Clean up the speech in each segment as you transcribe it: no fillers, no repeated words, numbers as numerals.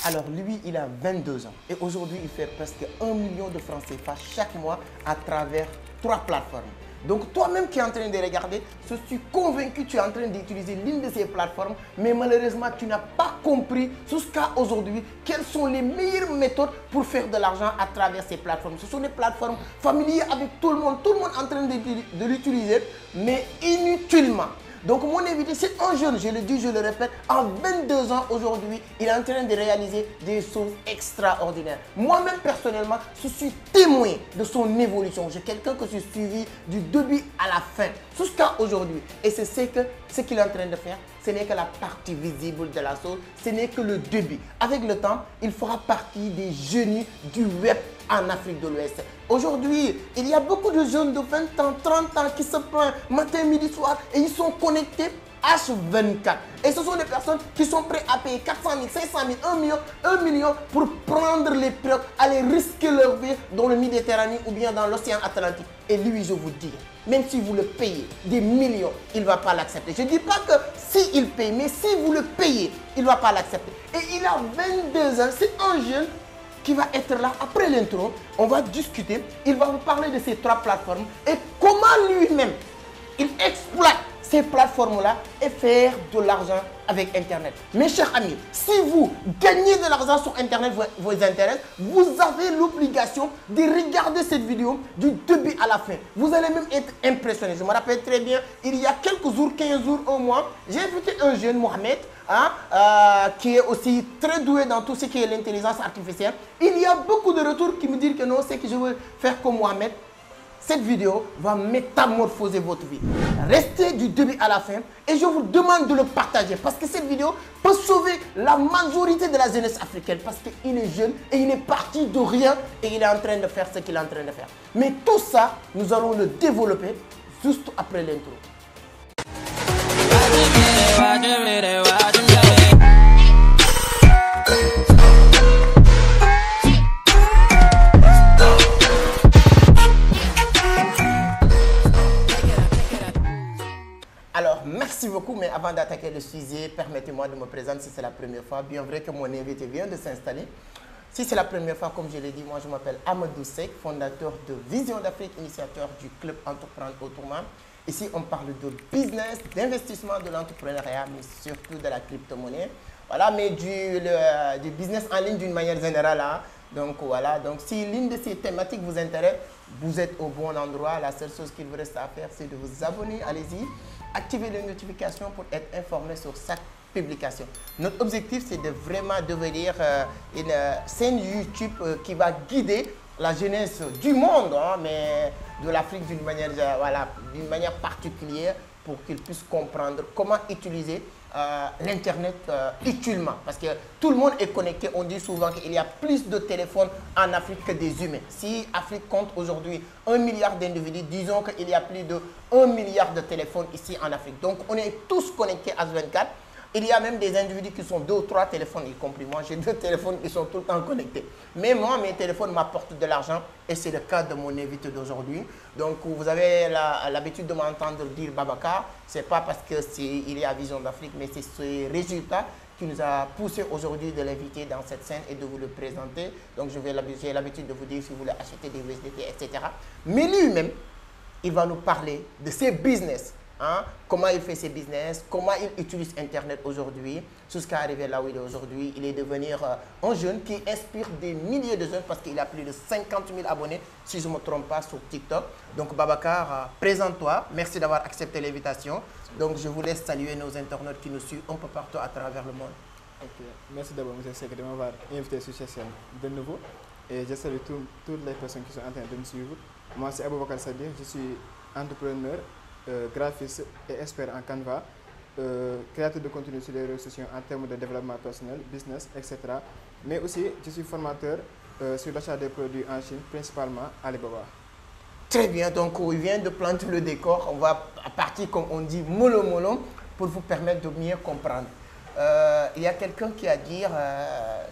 Alors lui, il a 22 ans et aujourd'hui, il fait presque 1 million de francs CFA chaque mois à travers 3 plateformes. Donc toi-même qui es en train de regarder, je suis convaincu que tu es en train d'utiliser l'une de ces plateformes, mais malheureusement, tu n'as pas compris jusqu'à aujourd'hui quelles sont les meilleures méthodes pour faire de l'argent à travers ces plateformes. Ce sont des plateformes familières avec tout le monde est en train de l'utiliser, mais inutilement. Donc mon invité, c'est un jeune, je le dis, je le répète, en 22 ans aujourd'hui, il est en train de réaliser des choses extraordinaires. Moi-même, personnellement, je suis témoin de son évolution. J'ai quelqu'un que j'ai suivi du début à la fin, jusqu'à aujourd'hui. Et c'est ce qu'il est en train de faire. Ce n'est que la partie visible de la chose, ce n'est que le début. Avec le temps, il fera partie des génies du web en Afrique de l'Ouest. Aujourd'hui, il y a beaucoup de jeunes de 20 ans, 30 ans qui se plaignent matin, midi, soir et ils sont connectés H24. Et ce sont des personnes qui sont prêtes à payer 400 000, 500 000, 1 million pour prendre les pirogues, aller risquer leur vie dans le Méditerranée ou bien dans l'océan Atlantique. Et lui, je vous dis, même si vous le payez des millions, il ne va pas l'accepter. Je ne dis pas que s'il paye, mais si vous le payez, il ne va pas l'accepter. Et il a 22 ans, c'est un jeune qui va être là après l'intro. On va discuter, il va vous parler de ces 3 plateformes et comment lui-même il exploite ces plateformes-là et faire de l'argent avec Internet. Mes chers amis, si vous gagnez de l'argent sur Internet vous intéresse, vous avez l'obligation de regarder cette vidéo du début à la fin. Vous allez même être impressionné. Je me rappelle très bien, il y a quelques jours, 15 jours, un mois, j'ai invité un jeune, Mohamed, qui est aussi très doué dans tout ce qui est l'intelligence artificielle. Il y a beaucoup de retours qui me disent que non, c'est que je veux faire comme Mohamed. Cette vidéo va métamorphoser votre vie. Restez du début à la fin et je vous demande de le partager parce que cette vidéo peut sauver la majorité de la jeunesse africaine parce qu'il est jeune et il est parti de rien et il est en train de faire ce qu'il est en train de faire. Mais tout ça, nous allons le développer juste après l'intro. Alors, merci beaucoup, mais avant d'attaquer le sujet, permettez-moi de me présenter si c'est la première fois. Bien vrai que mon invité vient de s'installer. Si c'est la première fois, comme je l'ai dit, moi je m'appelle Amadou Seck, fondateur de Vision d'Afrique, initiateur du club Entreprendre Autrement. Ici, on parle de business, d'investissement, de l'entrepreneuriat, mais surtout de la crypto-monnaie. Voilà, mais du business en ligne d'une manière générale. Hein. Donc voilà, donc si l'une de ces thématiques vous intéresse, vous êtes au bon endroit. La seule chose qu'il vous reste à faire, c'est de vous abonner. Allez-y. Activez les notifications pour être informé sur chaque publication. Notre objectif, c'est de vraiment devenir une chaîne YouTube qui va guider la jeunesse du monde, hein, mais de l'Afrique d'une manière, voilà, d'une manière particulière pour qu'ils puissent comprendre comment utiliser l'Internet utilement. Parce que tout le monde est connecté. On dit souvent qu'il y a plus de téléphones en Afrique que des humains. Si l'Afrique compte aujourd'hui 1 milliard d'individus, disons qu'il y a plus de 1 milliard de téléphones ici en Afrique. Donc on est tous connectés à H24. Il y a même des individus qui sont 2 ou 3 téléphones, y compris moi. J'ai 2 téléphones qui sont tout le temps connectés. Mais moi, mes téléphones m'apportent de l'argent et c'est le cas de mon invité d'aujourd'hui. Donc, vous avez l'habitude de m'entendre dire Babacar. Ce n'est pas parce qu'il est à Vision d'Afrique, mais c'est ce résultat qui nous a poussé aujourd'hui de l'inviter dans cette scène et de vous le présenter. Donc, j'ai l'habitude de vous dire si vous voulez acheter des USDT, etc. Mais lui-même, il va nous parler de ses business. Hein? Comment il fait ses business, comment il utilise Internet aujourd'hui, jusqu'à arriver là où il est aujourd'hui. Il est devenu un jeune qui inspire des milliers de jeunes parce qu'il a plus de 50 000 abonnés, si je ne me trompe pas, sur TikTok. Donc Babacar, présente-toi. Merci d'avoir accepté l'invitation. Donc je vous laisse saluer nos internautes qui nous suivent un peu partout à travers le monde. Ok, merci d'abord, M. Seck, de m'avoir invité sur cette chaîne de nouveau. Et je salue toutes les personnes qui sont en train de me suivre. Moi, c'est Aboubacar Sadir, je suis entrepreneur, graphiste et expert en Canva, créateur de contenu sur les réseaux sociaux en termes de développement personnel, business, etc. Mais aussi, je suis formateur sur l'achat des produits en Chine, principalement Alibaba. Très bien, donc il vient de planter le décor. On va partir, comme on dit, mollo mollo, pour vous permettre de mieux comprendre. Il y a quelqu'un qui a dit,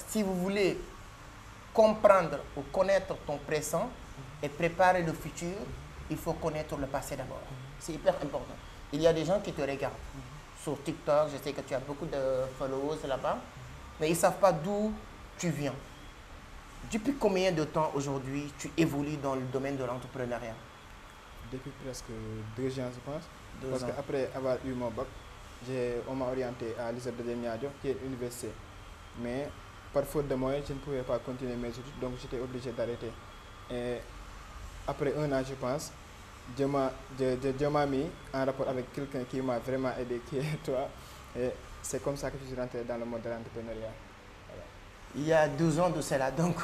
si vous voulez comprendre ou connaître ton présent et préparer le futur, il faut connaître le passé d'abord. C'est hyper important. Il y a des gens qui te regardent sur TikTok. Je sais que tu as beaucoup de followers là-bas, mais ils ne savent pas d'où tu viens? Depuis combien de temps aujourd'hui tu évolues dans le domaine de l'entrepreneuriat? Depuis presque 2 ans, je pense. 2 Parce ans. qu'après avoir eu mon bac, on m'a orienté à l'ISEP de Diamniadio, qui est une université. Mais par faute de moyens, je ne pouvais pas continuer mes études, donc j'étais obligé d'arrêter. Et après 1 an, je pense, Dieu m'a mis en rapport avec quelqu'un qui m'a vraiment aidé, qui est toi. Et c'est comme ça que je suis rentré dans le monde de l'entrepreneuriat. Voilà. Il y a 12 ans de cela, donc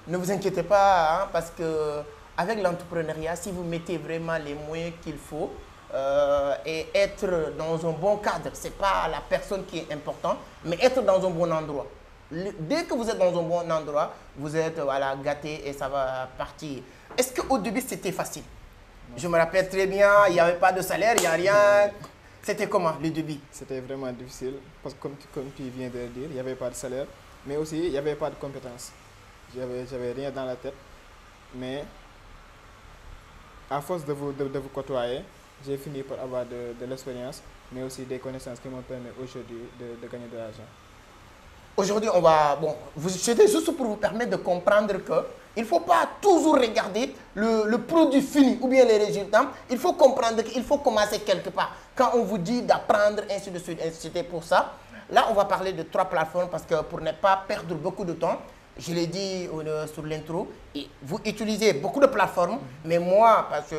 ne vous inquiétez pas, hein, parce que avec l'entrepreneuriat, si vous mettez vraiment les moyens qu'il faut et être dans un bon cadre, ce n'est pas la personne qui est importante, mais être dans un bon endroit. Dès que vous êtes dans un bon endroit, vous êtes voilà, gâté et ça va partir. Est-ce qu'au début, c'était facile? Non. Je me rappelle très bien, il n'y avait pas de salaire, il n'y a rien. C'était comment le début? C'était vraiment difficile parce que comme tu viens de le dire, il n'y avait pas de salaire, mais aussi il n'y avait pas de compétences. J'avais rien dans la tête, mais à force de vous côtoyer, j'ai fini par avoir de l'expérience, mais aussi des connaissances qui me permettent aujourd'hui de gagner de l'argent. Aujourd'hui, on va... Bon, c'était juste pour vous permettre de comprendre qu'il ne faut pas toujours regarder le produit fini ou bien les résultats. Il faut comprendre qu'il faut commencer quelque part. Quand on vous dit d'apprendre, ainsi de suite, c'était pour ça. Là, on va parler de 3 plateformes parce que pour ne pas perdre beaucoup de temps, je l'ai dit sur l'intro, vous utilisez beaucoup de plateformes, mais moi, parce que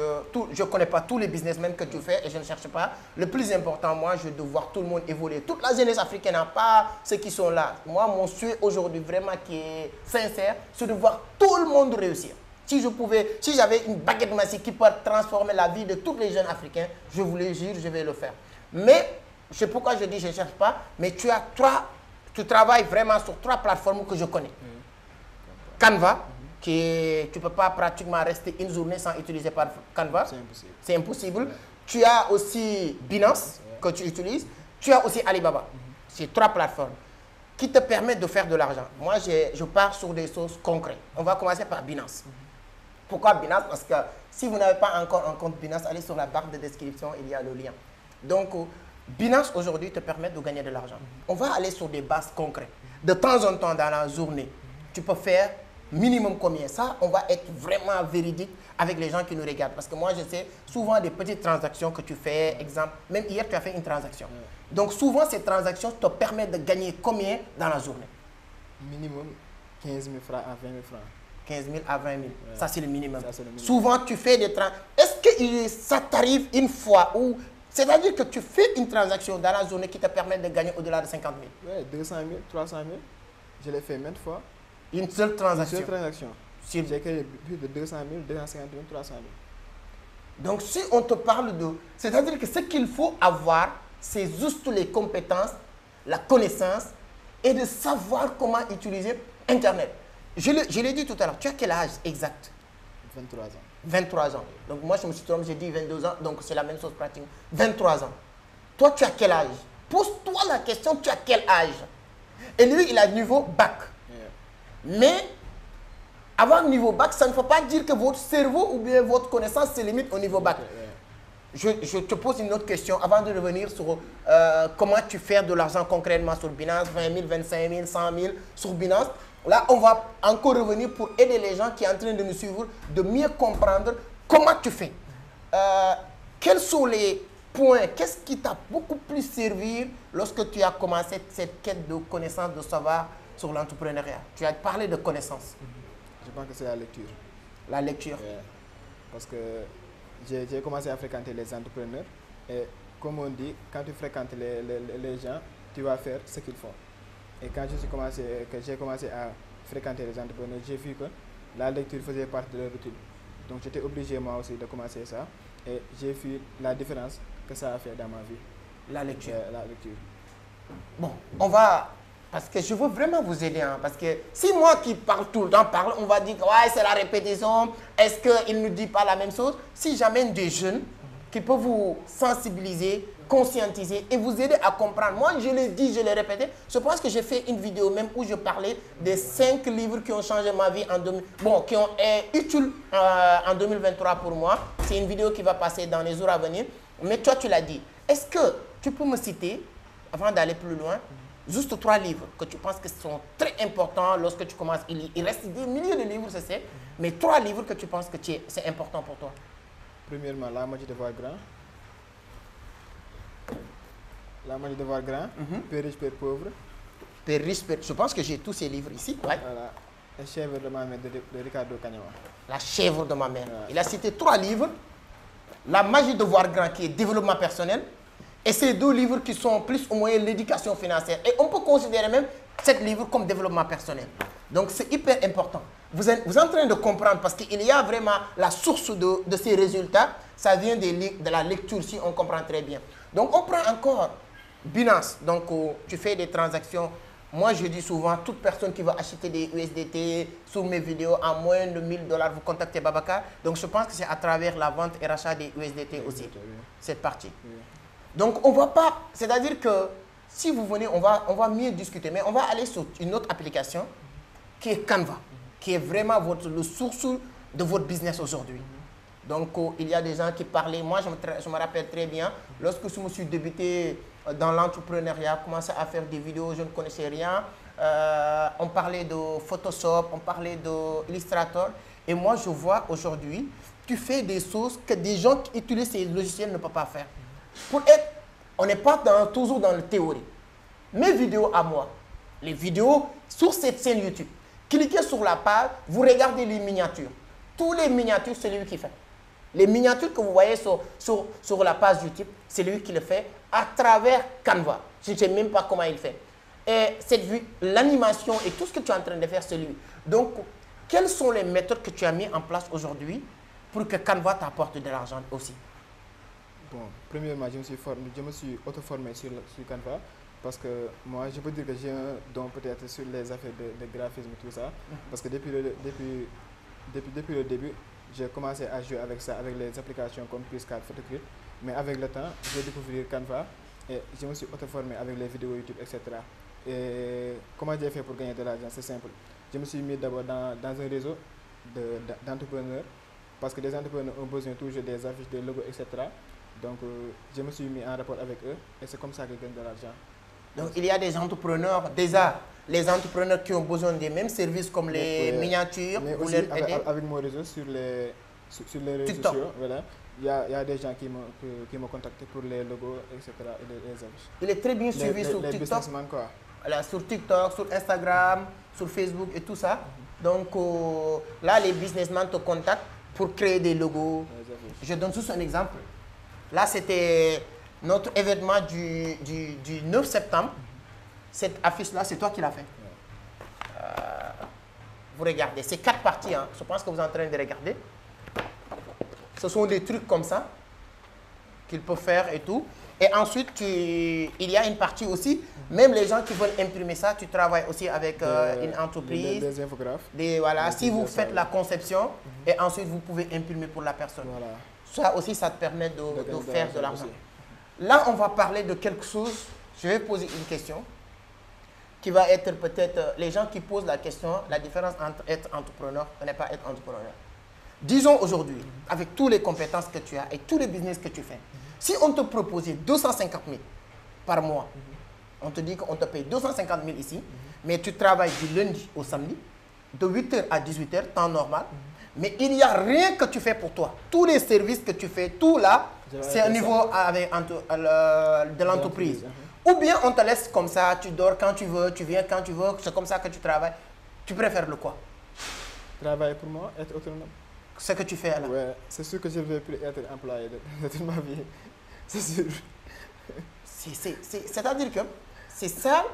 je ne connais pas tous les businessmen que tu fais et je ne cherche pas. Le plus important, moi, je dois voir tout le monde évoluer. Toute la jeunesse africaine n'a pas ceux qui sont là. Moi, mon souhait aujourd'hui, vraiment qui est sincère, c'est de voir tout le monde réussir. Si j'avais une baguette magique qui peut transformer la vie de tous les jeunes africains, je vous le jure, je vais le faire. Mais, c'est pourquoi je dis je ne cherche pas, mais tu travailles vraiment sur 3 plateformes que je connais. Canva, tu ne peux pas pratiquement rester une journée sans utiliser par Canva. C'est impossible. C'est impossible. Ouais. Tu as aussi Binance que tu utilises. Tu as aussi Alibaba. C'est 3 plateformes qui te permettent de faire de l'argent. Moi, je pars sur des choses concrètes. On va commencer par Binance. Pourquoi Binance? Parce que si vous n'avez pas encore un compte Binance, allez sur la barre de description, il y a le lien. Donc, Binance aujourd'hui te permet de gagner de l'argent. On va aller sur des bases concrètes. De temps en temps dans la journée, tu peux faire minimum combien? Ça, on va être vraiment véridique avec les gens qui nous regardent. Parce que moi, je sais souvent des petites transactions que tu fais. Exemple, même hier, tu as fait une transaction. Donc, souvent, ces transactions te permettent de gagner combien dans la journée? Minimum 15 000 francs à 20 000 francs. 15 000 à 20 000. Ouais. Ça, c'est le minimum. minimum. Souvent, tu fais des transactions. Est-ce que ça t'arrive une fois où... C'est-à-dire que tu fais une transaction dans la journée qui te permet de gagner au-delà de 50 000? Oui, 200 000, 300 000. Je l'ai fait maintes fois. Une seule transaction? Une seule transaction. J'ai créé plus de 200 000, 250 000, 300 000. Donc, si on te parle de... C'est-à-dire que ce qu'il faut avoir, c'est juste les compétences, la connaissance et de savoir comment utiliser Internet. Je l'ai dit tout à l'heure. Tu as quel âge exact? 23 ans. 23 ans. Donc, moi, je me suis trompé, j'ai dit 22 ans. Donc, c'est la même chose pratiquement. 23 ans. Toi, tu as quel âge? Pose-toi la question, tu as quel âge? Et lui, il a niveau bac. Mais, avoir niveau bac, ça ne faut pas dire que votre cerveau ou bien votre connaissance se limite au niveau bac. Je te pose une autre question avant de revenir sur comment tu fais de l'argent concrètement sur Binance, 20 000, 25 000, 100 000 sur Binance. Là, on va encore revenir pour aider les gens qui sont en train de nous suivre, de mieux comprendre comment tu fais. Quels sont les points, qu'est-ce qui t'a beaucoup plus servi lorsque tu as commencé cette quête de connaissance, de savoir sur l'entrepreneuriat? Tu as parlé de connaissances. Je pense que c'est la lecture. La lecture. Parce que j'ai commencé à fréquenter les entrepreneurs et comme on dit, quand tu fréquentes les gens, tu vas faire ce qu'ils font. Et quand j'ai commencé à fréquenter les entrepreneurs, j'ai vu que la lecture faisait partie de leur routine. Donc j'étais obligé moi aussi de commencer ça et j'ai vu la différence que ça a fait dans ma vie. La lecture. La lecture. Bon, on va... Parce que je veux vraiment vous aider. Hein, parce que si moi qui parle tout le temps, on va dire que ouais, c'est la répétition. Est-ce qu'il ne nous dit pas la même chose? Si j'amène des jeunes qui peuvent vous sensibiliser, conscientiser et vous aider à comprendre. Moi, je l'ai dit, je l'ai répété. Je pense que j'ai fait une vidéo même où je parlais des 5 livres qui ont changé ma vie qui ont été utiles en 2023 pour moi. C'est une vidéo qui va passer dans les jours à venir. Mais toi, tu l'as dit. Est-ce que tu peux me citer, avant d'aller plus loin, juste 3 livres que tu penses que sont très importants lorsque tu commences. Il reste des milliers de livres, je sais, mais 3 livres que tu penses que c'est important pour toi. Premièrement, La magie de voir grand. La magie de voir grand. Père riche, père pauvre. Père riche, je pense que j'ai tous ces livres ici. Ouais. Voilà. La chèvre de ma mère de Ricardo Kanyawa. La chèvre de ma mère. Ouais. Il a cité 3 livres. La magie de voir grand qui est développement personnel. Et ces 2 livres qui sont plus ou moins l'éducation financière. Et on peut considérer même ces livres comme développement personnel. Donc c'est hyper important. Vous êtes en train de comprendre parce qu'il y a vraiment la source de ces résultats. Ça vient de la lecture, si on comprend très bien. Donc on prend encore Binance. Donc tu fais des transactions. Moi je dis souvent, toute personne qui va acheter des USDT sur mes vidéos à moins de 1000 $, vous contactez Babacar. Donc je pense que c'est à travers la vente et rachat des USDT aussi, cette partie. Donc on ne va pas, c'est-à-dire que si vous venez, on va mieux discuter, mais on va aller sur une autre application qui est Canva, qui est vraiment le source de votre business aujourd'hui. Donc il y a des gens qui parlaient, moi je me rappelle très bien, lorsque je me suis débuté dans l'entrepreneuriat, commencé à faire des vidéos, je ne connaissais rien, on parlait de Photoshop, on parlait d'Illustrator, et moi je vois aujourd'hui, tu fais des choses que des gens qui utilisent ces logiciels ne peuvent pas faire. On n'est pas toujours dans la théorie. Mes vidéos à moi, les vidéos sur cette chaîne YouTube, cliquez sur la page, vous regardez les miniatures. Tous les miniatures, c'est lui qui fait. Les miniatures que vous voyez sur la page YouTube, c'est lui qui le fait à travers Canva. Je ne sais même pas comment il fait. Et l'animation et tout ce que tu es en train de faire, c'est lui. Donc, quelles sont les méthodes que tu as mis en place aujourd'hui pour que Canva t'apporte de l'argent aussi? Bon, premièrement, je me suis auto-formé sur Canva parce que moi, je peux dire que j'ai un don peut-être sur les affaires de graphisme et tout ça. Parce que depuis le début, j'ai commencé à jouer avec ça, avec les applications comme Pluscard, Photocrit. Mais avec le temps, j'ai découvert Canva et je me suis auto-formé avec les vidéos YouTube, etc. Et comment j'ai fait pour gagner de l'argent? C'est simple. Je me suis mis d'abord dans un réseau d'entrepreneurs parce que les entrepreneurs ont besoin toujours des affiches, des logos, etc. Donc, je me suis mis en rapport avec eux et c'est comme ça que je gagne de l'argent. Donc, il y a des entrepreneurs, déjà, les entrepreneurs qui ont besoin des mêmes services comme les miniatures. Mais aussi avec mon réseau sur les réseaux TikTok. Sociaux, voilà, il y a des gens qui me contactent pour les logos, etc. et les affiches. Il est très bien suivi sur les TikTok. businessmen, quoi. Voilà, sur TikTok, sur Instagram, sur Facebook et tout ça. Donc, là, les businessmen te contactent pour créer des logos. Je donne juste un exemple. Là, c'était notre événement du 9 septembre. Cette affiche-là, c'est toi qui l'as fait. Vous regardez, c'est 4 parties. Hein. Je pense que vous êtes en train de regarder. Ce sont des trucs comme ça qu'il peut faire et tout. Et ensuite, il y a une partie aussi, même les gens qui veulent imprimer ça, tu travailles aussi avec une entreprise. Des infographes. Voilà, si vous faites la conception et ensuite vous pouvez imprimer pour la personne. Voilà. Ça aussi, ça te permet de faire de l'argent. Là, on va parler de quelque chose. Je vais poser une question qui va être peut-être les gens qui posent la question, la différence entre être entrepreneur et ne pas être entrepreneur. Disons aujourd'hui, avec toutes les compétences que tu as et tous les business que tu fais, si on te proposait 250 000 par mois, on te dit qu'on te paye 250 000 ici, mais tu travailles du lundi au samedi, de 8h à 18h, temps normal, mais il n'y a rien que tu fais pour toi. Tous les services que tu fais, tout là, c'est au niveau de l'entreprise. Ou bien on te laisse comme ça, tu dors quand tu veux, tu viens quand tu veux, c'est comme ça que tu travailles. Tu préfères le quoi? Travailler pour moi, être autonome. Ce que tu fais là. Ouais, c'est sûr que je ne vais plus être employé de toute ma vie. C'est sûr. C'est-à-dire que c'est ça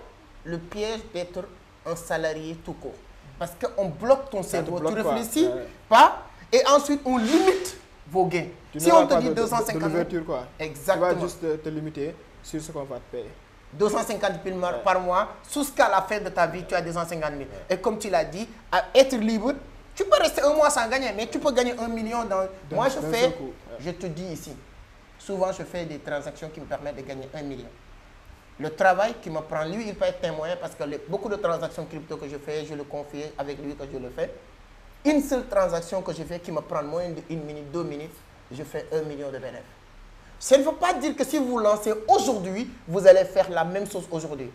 le piège d'être un salarié tout court. Parce qu'on bloque ton cerveau, tu ne réfléchis pas et ensuite on limite vos gains. Si on te dit 250 000, l'ouverture quoi. Exactement. Tu vas juste te limiter sur ce qu'on va te payer. 250 000 par mois, jusqu'à la fin de ta vie, tu as 250 000. Et comme tu l'as dit, à être libre, tu peux rester un mois sans gagner, mais tu peux gagner 1 million dans... Moi, je te dis ici, souvent je fais des transactions qui me permettent de gagner 1 million. Le travail qui me prend, lui, il peut être témoin parce que beaucoup de transactions crypto que je fais, je le confie avec lui que je le fais. Une seule transaction que je fais qui me prend moins de 1 minute, 2 minutes, je fais 1 million de bénéfices. Ça ne veut pas dire que si vous vous lancez aujourd'hui, vous allez faire la même chose aujourd'hui.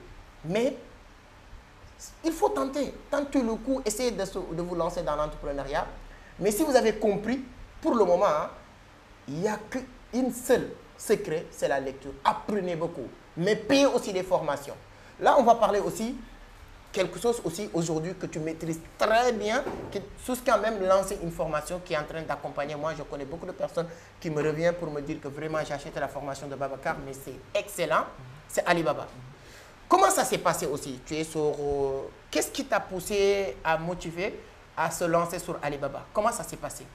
Mais il faut tenter le coup, essayez de vous lancer dans l'entrepreneuriat. Mais si vous avez compris, pour le moment, hein, il n'y a qu'une seule secret, c'est la lecture. Apprenez beaucoup, mais payez aussi des formations. Là, on va parler aussi quelque chose aussi aujourd'hui que tu maîtrises très bien, qui a même lancé une formation qui est en train d'accompagner. Moi, je connais beaucoup de personnes qui me reviennent pour me dire que vraiment, j'ai acheté la formation de Babacar, mais c'est excellent, c'est Alibaba. Comment ça s'est passé aussi? Tu es sur... Qu'est-ce qui t'a poussé à motiver à se lancer sur Alibaba? Comment ça s'est passé,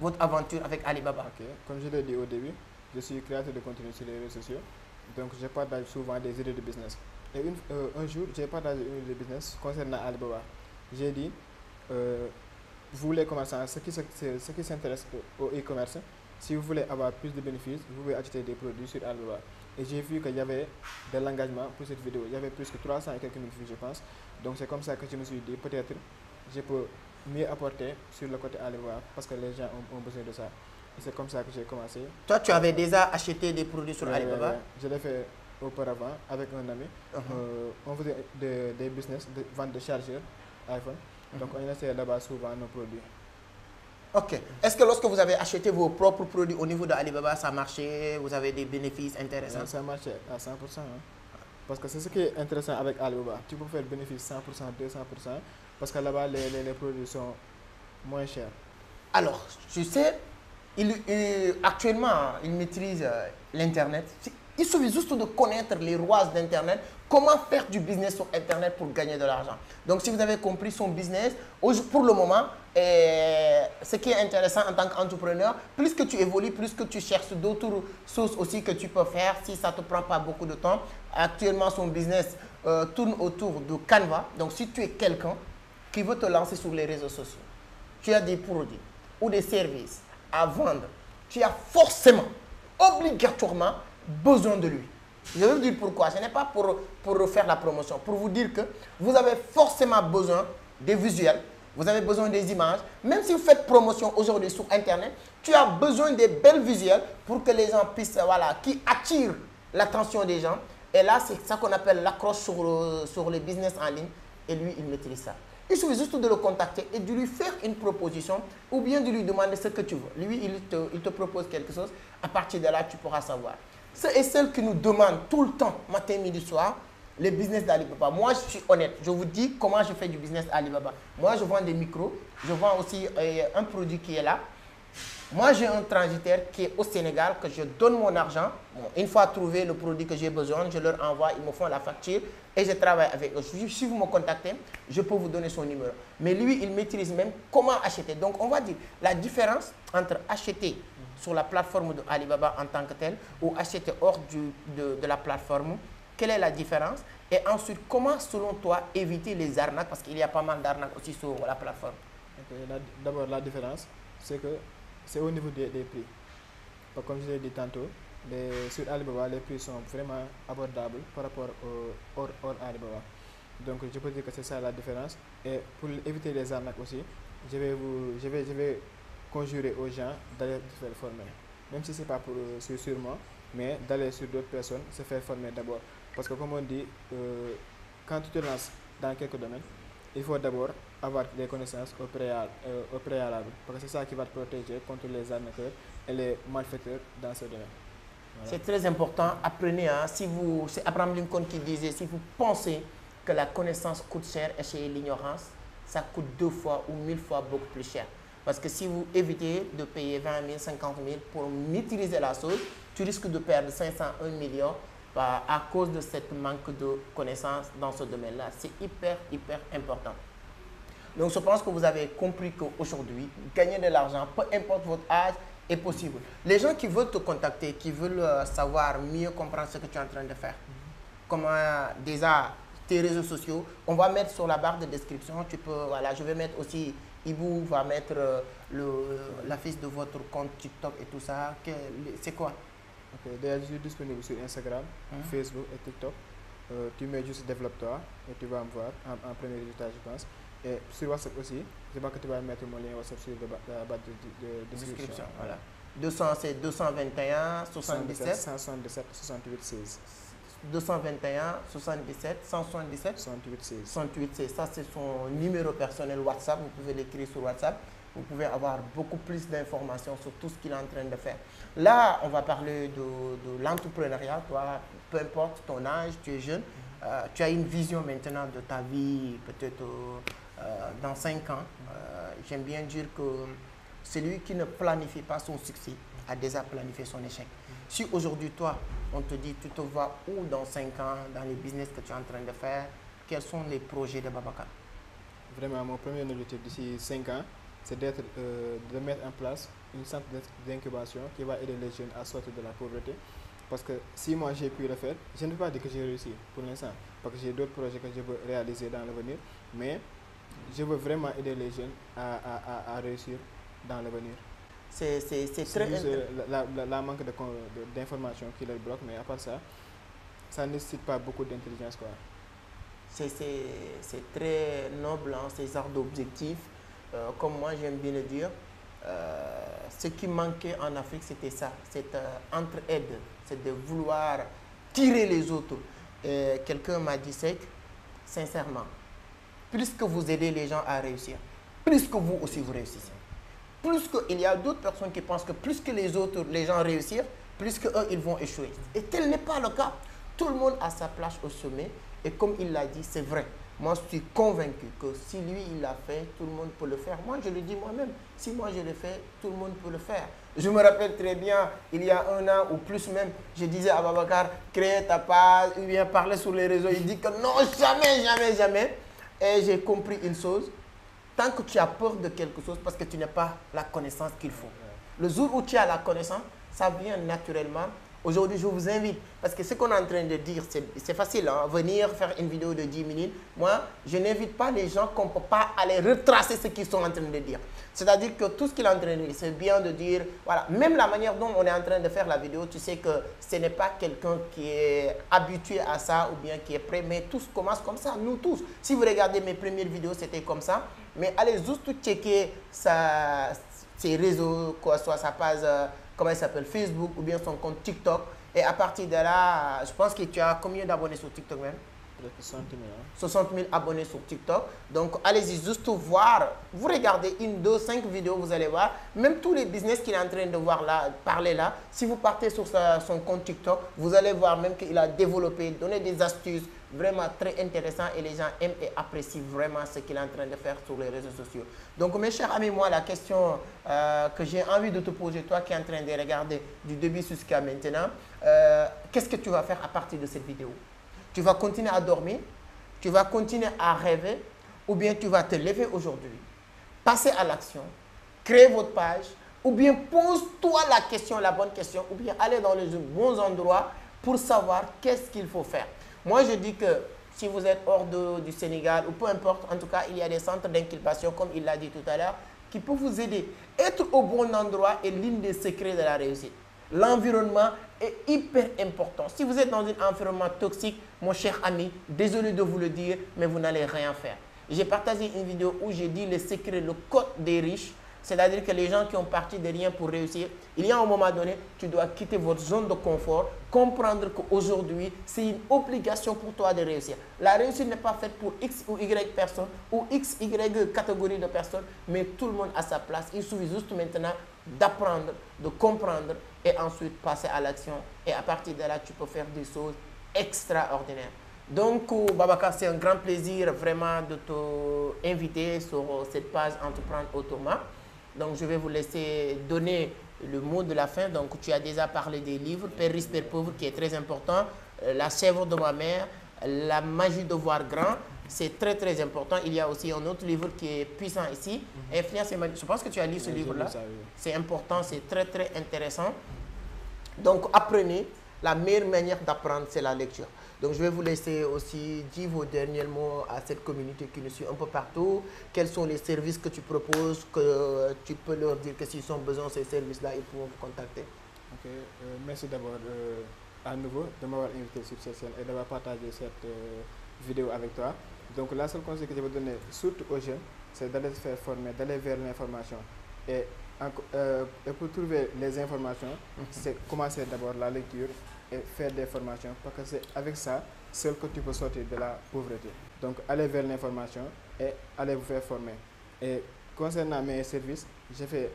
votre aventure avec Alibaba? Okay. Comme je l'ai dit au début, je suis créateur de contenu sur les réseaux sociaux, donc je partage souvent des idées de business. Et un jour, j'ai partagé une idée de business concernant Alibaba. J'ai dit, vous voulez commencer, ceux qui s'intéressent au e-commerce, si vous voulez avoir plus de bénéfices, vous pouvez acheter des produits sur Alibaba. Et j'ai vu qu'il y avait de l'engagement pour cette vidéo. Il y avait plus que 300 et quelques mille vues, je pense. Donc c'est comme ça que je me suis dit, peut-être, je peux mieux apporter sur le côté Alibaba parce que les gens ont besoin de ça. Et c'est comme ça que j'ai commencé. Toi, tu avais déjà acheté des produits sur Alibaba? Je l'ai fait auparavant avec un ami. On faisait des business de vente de chargeurs iPhone. Donc on essayait là-bas souvent nos produits. Ok. Est-ce que lorsque vous avez acheté vos propres produits au niveau de Alibaba, ça marchait? Vous avez des bénéfices intéressants? Ça marchait à 100%. Hein. Parce que c'est ce qui est intéressant avec Alibaba. Tu peux faire bénéfice 100%, 200%. Parce que là-bas, les produits sont moins chers. Alors, tu sais, actuellement, il maîtrise l'Internet. Il suffit juste de connaître les rouages d'Internet, comment faire du business sur Internet pour gagner de l'argent. Donc, si vous avez compris son business, pour le moment, ce qui est intéressant en tant qu'entrepreneur, plus que tu évolues, plus que tu cherches d'autres choses aussi que tu peux faire, si ça ne te prend pas beaucoup de temps. Actuellement, son business tourne autour de Canva. Donc, si tu es quelqu'un qui veut te lancer sur les réseaux sociaux, tu as des produits ou des services à vendre, tu as forcément, obligatoirement, besoin de lui. Je vais vous dire pourquoi. Ce n'est pas pour faire la promotion, pour vous dire que vous avez forcément besoin des visuels, vous avez besoin des images. Même si vous faites promotion aujourd'hui sur Internet, tu as besoin des belles visuels pour que les gens puissent, voilà, qui attirent l'attention des gens. Et là, c'est ça qu'on appelle l'accroche sur les business en ligne. Et lui, il maîtrise ça. Il suffit juste de le contacter et de lui faire une proposition ou bien de lui demander ce que tu veux. Lui, il te propose quelque chose. À partir de là, tu pourras savoir. Ceux et celles qui nous demandent tout le temps, matin, midi, soir, les business d'Alibaba. Moi, je suis honnête. Je vous dis comment je fais du business Alibaba. Moi, je vends des micros. Je vends aussi un produit qui est là. Moi, j'ai un transitaire qui est au Sénégal, que je donne mon argent. Bon, une fois trouvé le produit que j'ai besoin, je leur envoie, ils me font la facture et je travaille avec eux. Si vous me contactez, je peux vous donner son numéro. Mais lui, il maîtrise même comment acheter. Donc, on va dire la différence entre acheter sur la plateforme de Alibaba en tant que tel ou acheter hors de la plateforme. Quelle est la différence? Et ensuite, comment, selon toi, éviter les arnaques? Parce qu'il y a pas mal d'arnaques aussi sur la plateforme. Okay. D'abord, la différence, c'est que c'est au niveau des prix. Comme je l'ai dit tantôt, sur Alibaba, les prix sont vraiment abordables par rapport au hors Alibaba. Donc, je peux dire que c'est ça la différence. Et pour éviter les arnaques aussi, je vais conjurer aux gens d'aller se faire former. Même si ce n'est pas sur moi, mais d'aller sur d'autres personnes, se faire former d'abord. Parce que comme on dit, quand tu te lances dans quelques domaines, il faut d'abord avoir des connaissances au préalable. Parce que c'est ça qui va te protéger contre les arnaqueurs et les malfaiteurs dans ce domaine. Voilà. C'est très important. Apprenez. Hein, c'est Abraham Lincoln qui disait, si vous pensez que la connaissance coûte cher et chez l'ignorance, ça coûte 2 fois ou 1000 fois beaucoup plus cher. Parce que si vous évitez de payer 20 000, 50 000 pour maîtriser la chose, tu risques de perdre 500, 1 million à cause de cette manque de connaissances dans ce domaine-là. C'est hyper, hyper important. Donc, je pense que vous avez compris qu'aujourd'hui, gagner de l'argent, peu importe votre âge, est possible. Les gens qui veulent te contacter, qui veulent savoir mieux comprendre ce que tu es en train de faire, comment déjà tes réseaux sociaux, on va mettre sur la barre de description, tu peux, voilà, je vais mettre aussi, Ibou va mettre la fiche de votre compte TikTok et tout ça. C'est quoi? Ok, déjà je suis disponible sur Instagram, Facebook et TikTok. Tu mets juste développe-toi et tu vas me voir en premier résultat, je pense. Et sur WhatsApp aussi, je vois que tu vas mettre mon lien WhatsApp sur la barre de description. Voilà. 200, c'est 221 77 177 68 16. 221 77 177 68 16. 68 16. Ça, c'est son numéro personnel WhatsApp. Vous pouvez l'écrire sur WhatsApp. Vous pouvez avoir beaucoup plus d'informations sur tout ce qu'il est en train de faire. Là, on va parler de l'entrepreneuriat. Toi, peu importe ton âge, tu es jeune. Tu as une vision maintenant de ta vie, peut-être dans 5 ans. J'aime bien dire que celui qui ne planifie pas son succès a déjà planifié son échec. Si aujourd'hui, toi, on te dit, tu te vois où dans 5 ans, dans les business que tu es en train de faire, quels sont les projets de Babacar? Vraiment, mon premier objectif d'ici 5 ans, c'est de mettre en place une centre d'incubation qui va aider les jeunes à sortir de la pauvreté. Parce que si moi j'ai pu le faire, je ne peux pas dire que j'ai réussi pour l'instant, parce que j'ai d'autres projets que je veux réaliser dans l'avenir, mais je veux vraiment aider les jeunes à réussir dans l'avenir. C'est très juste la manque d'informations qui les bloque, mais à part ça, ça ne nécessite pas beaucoup d'intelligence, quoi. C'est très noble, hein, ces genres d'objectifs. Comme moi j'aime bien le dire, ce qui manquait en Afrique, c'était ça, cette entraide, c'est de vouloir tirer les autres. Quelqu'un m'a dit sec, sincèrement, plus que vous aidez les gens à réussir, plus que vous aussi vous réussissez. Plus qu'il y a d'autres personnes qui pensent que plus que les autres, les gens réussissent, plus qu'eux, ils vont échouer. Et tel n'est pas le cas. Tout le monde a sa place au sommet. Et comme il l'a dit, c'est vrai. Moi, je suis convaincu que si lui, il l'a fait, tout le monde peut le faire. Moi, je le dis moi-même. Si moi, je le fais, tout le monde peut le faire. Je me rappelle très bien, il y a 1 an ou plus même, je disais à Babacar, crée ta page, il vient parler sur les réseaux. Il dit que non, jamais, jamais, jamais. Et j'ai compris une chose. Tant que tu as peur de quelque chose, parce que tu n'as pas la connaissance qu'il faut. Le jour où tu as la connaissance, ça vient naturellement. Aujourd'hui, je vous invite, parce que ce qu'on est en train de dire, c'est facile, hein, venir faire une vidéo de 10 minutes. Moi, je n'invite pas les gens qu'on ne peut pas aller retracer ce qu'ils sont en train de dire. C'est-à-dire que tout ce qu'il est en train de dire, c'est bien de dire, voilà, même la manière dont on est en train de faire la vidéo, tu sais que ce n'est pas quelqu'un qui est habitué à ça ou bien qui est prêt, mais tous commencent comme ça, nous tous. Si vous regardez mes premières vidéos, c'était comme ça, mais allez juste checker ses réseaux, quoi, soit sa page, comment il s'appelle, Facebook ou bien son compte TikTok. Et à partir de là, je pense que tu as combien d'abonnés sur TikTok même? 60 000. 60 000 abonnés sur TikTok. Donc, allez-y juste voir. Vous regardez 1, 2, 5 vidéos, vous allez voir. Même tous les business qu'il est en train de voir là, parler là, si vous partez sur son compte TikTok, vous allez voir même qu'il a développé, donné des astuces vraiment très intéressantes et les gens aiment et apprécient vraiment ce qu'il est en train de faire sur les réseaux sociaux. Donc, mes chers amis, moi, la question que j'ai envie de te poser, toi qui es en train de regarder du début jusqu'à maintenant, qu'est-ce que tu vas faire à partir de cette vidéo? Tu vas continuer à dormir, tu vas continuer à rêver, ou bien tu vas te lever aujourd'hui, passer à l'action, créer votre page, ou bien pose-toi la question, la bonne question, ou bien aller dans les bons endroits pour savoir qu'est-ce qu'il faut faire. Moi, je dis que si vous êtes hors du Sénégal, ou peu importe, en tout cas, il y a des centres d'incubation, comme il l'a dit tout à l'heure, qui peuvent vous aider. Être au bon endroit est l'un des secrets de la réussite. L'environnement est hyper important. Si vous êtes dans un environnement toxique, mon cher ami, désolé de vous le dire, mais vous n'allez rien faire. J'ai partagé une vidéo où j'ai dit le secret, le code des riches. C'est-à-dire que les gens qui ont parti de rien pour réussir, il y a un moment donné, tu dois quitter votre zone de confort, comprendre qu'aujourd'hui, c'est une obligation pour toi de réussir. La réussite n'est pas faite pour X ou Y personnes ou X, Y catégorie de personnes, mais tout le monde a sa place. Il suffit juste maintenant d'apprendre, de comprendre et ensuite passer à l'action. Et à partir de là, tu peux faire des choses extraordinaires. Donc, Babacar, c'est un grand plaisir vraiment de t'inviter sur cette page Entreprendre Autrement. Donc, je vais vous laisser donner le mot de la fin. Donc, tu as déjà parlé des livres, Père riche, Père pauvre, qui est très important. La chèvre de ma mère, La magie de voir grand, c'est très, très important. Il y a aussi un autre livre qui est puissant ici, Influence et Magie. Je pense que tu as lu ce livre-là. C'est important, c'est très, très intéressant. Donc, apprenez. La meilleure manière d'apprendre, c'est la lecture. Donc, je vais vous laisser aussi dire vos derniers mots à cette communauté qui nous suit un peu partout. Quels sont les services que tu proposes, que tu peux leur dire que s'ils ont besoin de ces services-là, ils pourront vous contacter. Ok, merci d'abord à nouveau de m'avoir invité sur cette chaîne et d'avoir partagé cette vidéo avec toi. Donc, la seule conseil que je vais donner, surtout aux jeunes, c'est d'aller se faire former, d'aller vers l'information. Et pour trouver les informations, c'est commencer d'abord la lecture, et faire des formations parce que c'est avec ça seul que tu peux sortir de la pauvreté. Donc allez vers l'information et allez vous faire former. Et concernant mes services, j'ai fait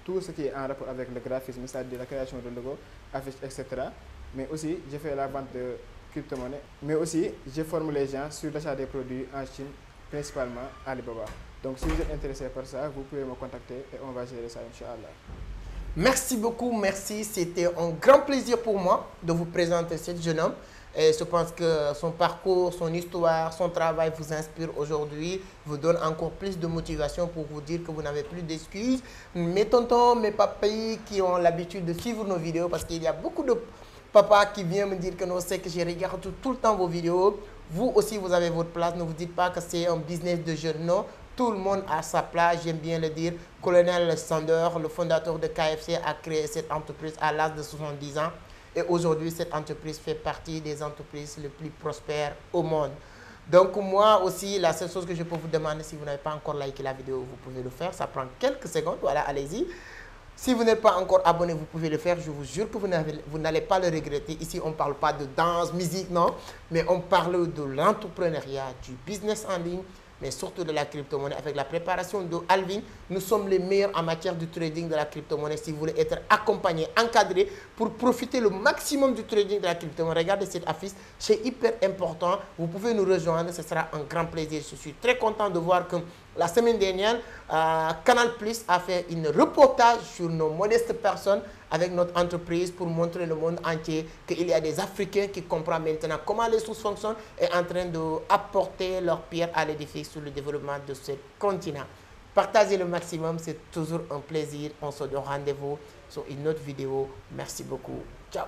tout ce qui est en rapport avec le graphisme, c'est-à-dire la création de logos, affiches, etc. Mais aussi, j'ai fait la vente de crypto-monnaies. Mais aussi, je forme les gens sur l'achat des produits en Chine, principalement Alibaba. Donc si vous êtes intéressé par ça, vous pouvez me contacter et on va gérer ça, Inch'Allah. Merci beaucoup, merci. C'était un grand plaisir pour moi de vous présenter ce jeune homme. Et je pense que son parcours, son histoire, son travail vous inspire aujourd'hui, vous donne encore plus de motivation pour vous dire que vous n'avez plus d'excuses. Mes tontons, mes papas qui ont l'habitude de suivre nos vidéos, parce qu'il y a beaucoup de papas qui viennent me dire que non, c'est que je regarde tout le temps vos vidéos. Vous aussi, vous avez votre place. Ne vous dites pas que c'est un business de jeunes, non. Tout le monde a sa place, j'aime bien le dire. Colonel Sander, le fondateur de KFC, a créé cette entreprise à l'âge de 70 ans. Et aujourd'hui, cette entreprise fait partie des entreprises les plus prospères au monde. Donc moi aussi, la seule chose que je peux vous demander, si vous n'avez pas encore liké la vidéo, vous pouvez le faire. Ça prend quelques secondes, voilà, allez-y. Si vous n'êtes pas encore abonné, vous pouvez le faire. Je vous jure que vous n'allez pas le regretter. Ici, on ne parle pas de danse, musique, non. Mais on parle de l'entrepreneuriat, du business en ligne, mais surtout de la crypto-monnaie. Avec la préparation de Alvin, nous sommes les meilleurs en matière de trading de la crypto-monnaie. Si vous voulez être accompagné, encadré pour profiter le maximum du trading de la crypto-monnaie, regardez cette affiche, c'est hyper important. Vous pouvez nous rejoindre, ce sera un grand plaisir. Je suis très content de voir que la semaine dernière, Canal+ a fait un reportage sur nos modestes personnes avec notre entreprise pour montrer le monde entier qu'il y a des Africains qui comprennent maintenant comment les choses fonctionnent et en train d'apporter leur pierre à l'édifice sur le développement de ce continent. Partagez le maximum, c'est toujours un plaisir. On se donne rendez-vous sur une autre vidéo. Merci beaucoup. Ciao.